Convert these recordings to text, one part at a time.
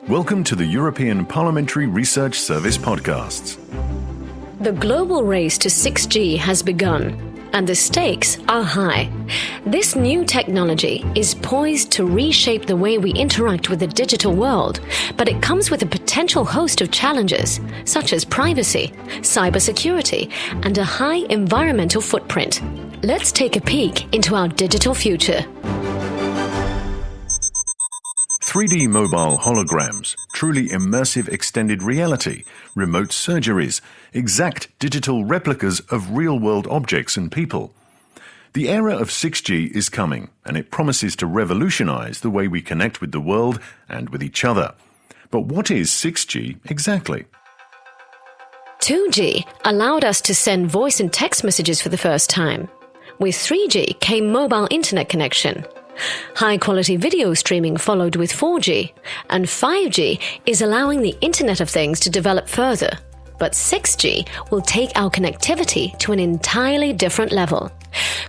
Welcome to the European Parliamentary Research Service podcasts. The global race to 6G has begun, and the stakes are high. This new technology is poised to reshape the way we interact with the digital world, but it comes with a potential host of challenges, such as privacy, cybersecurity, and a high environmental footprint. Let's take a peek into our digital future. 3D mobile holograms, truly immersive extended reality, remote surgeries, exact digital replicas of real-world objects and people. The era of 6G is coming, and it promises to revolutionize the way we connect with the world and with each other. But what is 6G exactly? 2G allowed us to send voice and text messages for the first time. With 3G came mobile internet connection. High-quality video streaming followed with 4G, and 5G is allowing the Internet of Things to develop further. But 6G will take our connectivity to an entirely different level,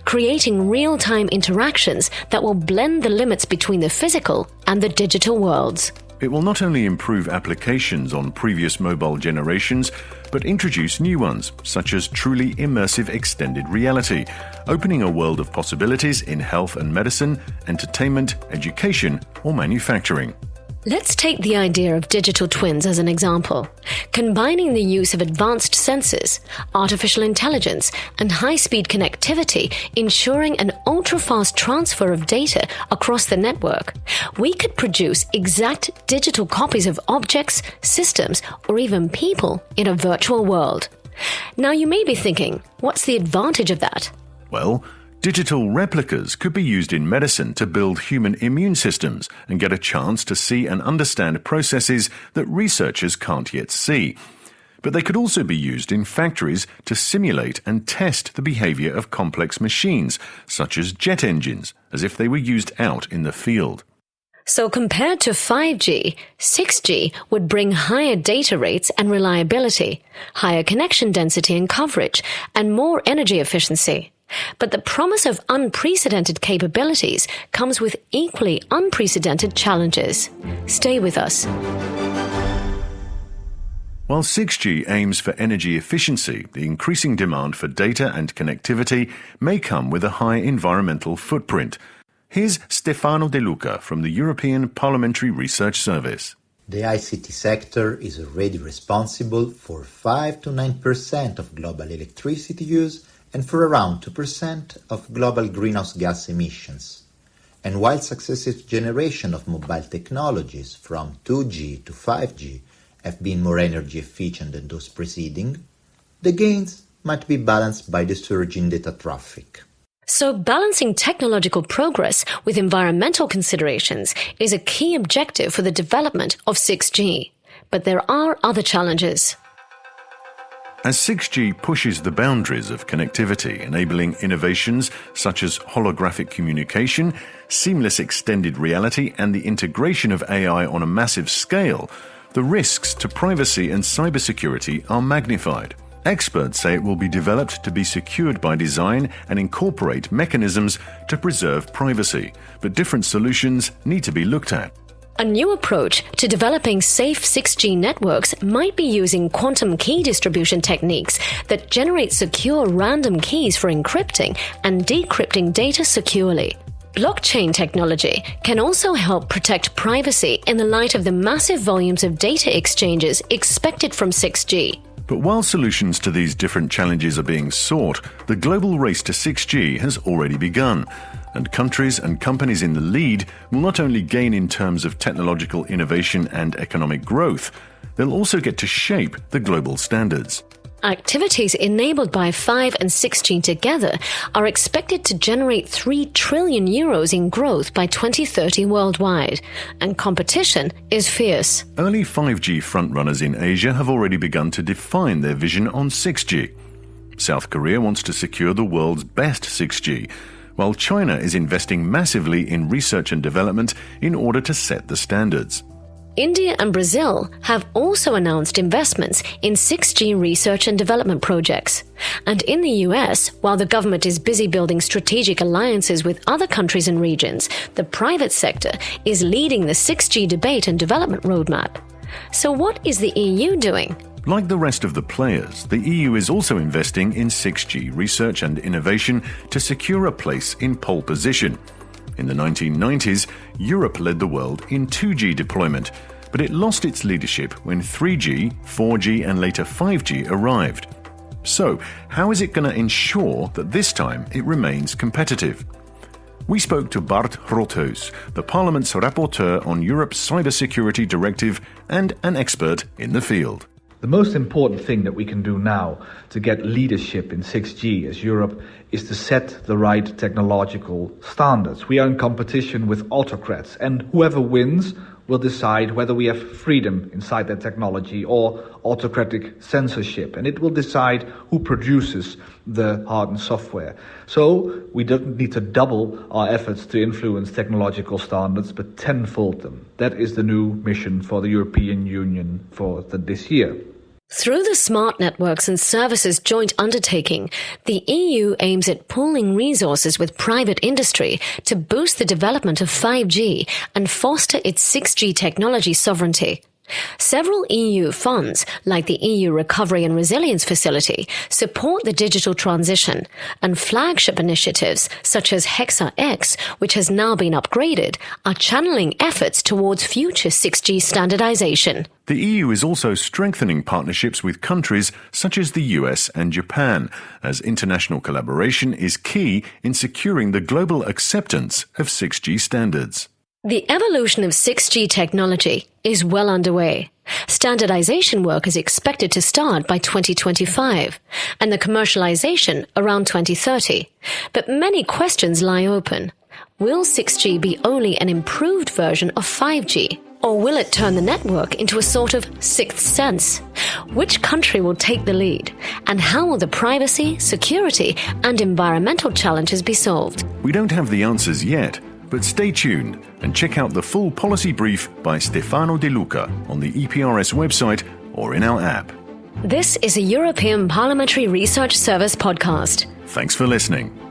creating real-time interactions that will blend the limits between the physical and the digital worlds. It will not only improve applications on previous mobile generations, but introduce new ones, such as truly immersive extended reality, opening a world of possibilities in health and medicine, entertainment, education, or manufacturing. Let's take the idea of digital twins as an example, combining the use of advanced sensors, artificial intelligence, and high-speed connectivity, ensuring an ultra-fast transfer of data across the network. We could produce exact digital copies of objects, systems, or even people in a virtual world. Now you may be thinking, what's the advantage of that? Well, digital replicas could be used in medicine to build human immune systems and get a chance to see and understand processes that researchers can't yet see. But they could also be used in factories to simulate and test the behavior of complex machines, such as jet engines, as if they were used out in the field. So compared to 5G, 6G would bring higher data rates and reliability, higher connection density and coverage, and more energy efficiency. But the promise of unprecedented capabilities comes with equally unprecedented challenges. Stay with us. While 6G aims for energy efficiency, the increasing demand for data and connectivity may come with a high environmental footprint. Here's Stefano De Luca from the European Parliamentary Research Service. The ICT sector is already responsible for 5 to 9% of global electricity use and for around 2% of global greenhouse gas emissions. And while successive generations of mobile technologies from 2G to 5G have been more energy efficient than those preceding, the gains might be balanced by the surge in data traffic. So balancing technological progress with environmental considerations is a key objective for the development of 6G. But there are other challenges. As 6G pushes the boundaries of connectivity, enabling innovations such as holographic communication, seamless extended reality, and the integration of AI on a massive scale, the risks to privacy and cybersecurity are magnified. Experts say it will be developed to be secured by design and incorporate mechanisms to preserve privacy, but different solutions need to be looked at. A new approach to developing safe 6G networks might be using quantum key distribution techniques that generate secure random keys for encrypting and decrypting data securely. Blockchain technology can also help protect privacy in the light of the massive volumes of data exchanges expected from 6G. But while solutions to these different challenges are being sought, the global race to 6G has already begun, and countries and companies in the lead will not only gain in terms of technological innovation and economic growth, they'll also get to shape the global standards. Activities enabled by 5 and 6G together are expected to generate 3 trillion euros in growth by 2030 worldwide, and competition is fierce. Early 5G frontrunners in Asia have already begun to define their vision on 6G. South Korea wants to secure the world's best 6G, while China is investing massively in research and development in order to set the standards. India and Brazil have also announced investments in 6G research and development projects. And in the US, while the government is busy building strategic alliances with other countries and regions, the private sector is leading the 6G debate and development roadmap. So what is the EU doing? Like the rest of the players, the EU is also investing in 6G research and innovation to secure a place in pole position. In the 1990s, Europe led the world in 2G deployment, but it lost its leadership when 3G, 4G and later 5G arrived. So, how is it going to ensure that this time it remains competitive? We spoke to Bart Rothuis, the Parliament's rapporteur on Europe's Cybersecurity Directive and an expert in the field. The most important thing that we can do now to get leadership in 6G as Europe is to set the right technological standards. We are in competition with autocrats, and whoever wins will decide whether we have freedom inside that technology or autocratic censorship, and it will decide who produces the hardened software. So we don't need to double our efforts to influence technological standards, but tenfold them. That is the new mission for the European Union for this year. Through the Smart Networks and Services Joint Undertaking, the EU aims at pooling resources with private industry to boost the development of 5G and foster its 6G technology sovereignty. Several EU funds, like the EU Recovery and Resilience Facility, support the digital transition, and flagship initiatives such as Hexa-X, which has now been upgraded, are channeling efforts towards future 6G standardization. The EU is also strengthening partnerships with countries such as the US and Japan, as international collaboration is key in securing the global acceptance of 6G standards. The evolution of 6G technology is well underway. Standardization work is expected to start by 2025, and the commercialization around 2030. But many questions lie open. Will 6G be only an improved version of 5G? Or will it turn the network into a sort of sixth sense? Which country will take the lead? And how will the privacy, security, and environmental challenges be solved? We don't have the answers yet, but stay tuned and check out the full policy brief by Stefano De Luca on the EPRS website or in our app. This is a European Parliamentary Research Service podcast. Thanks for listening.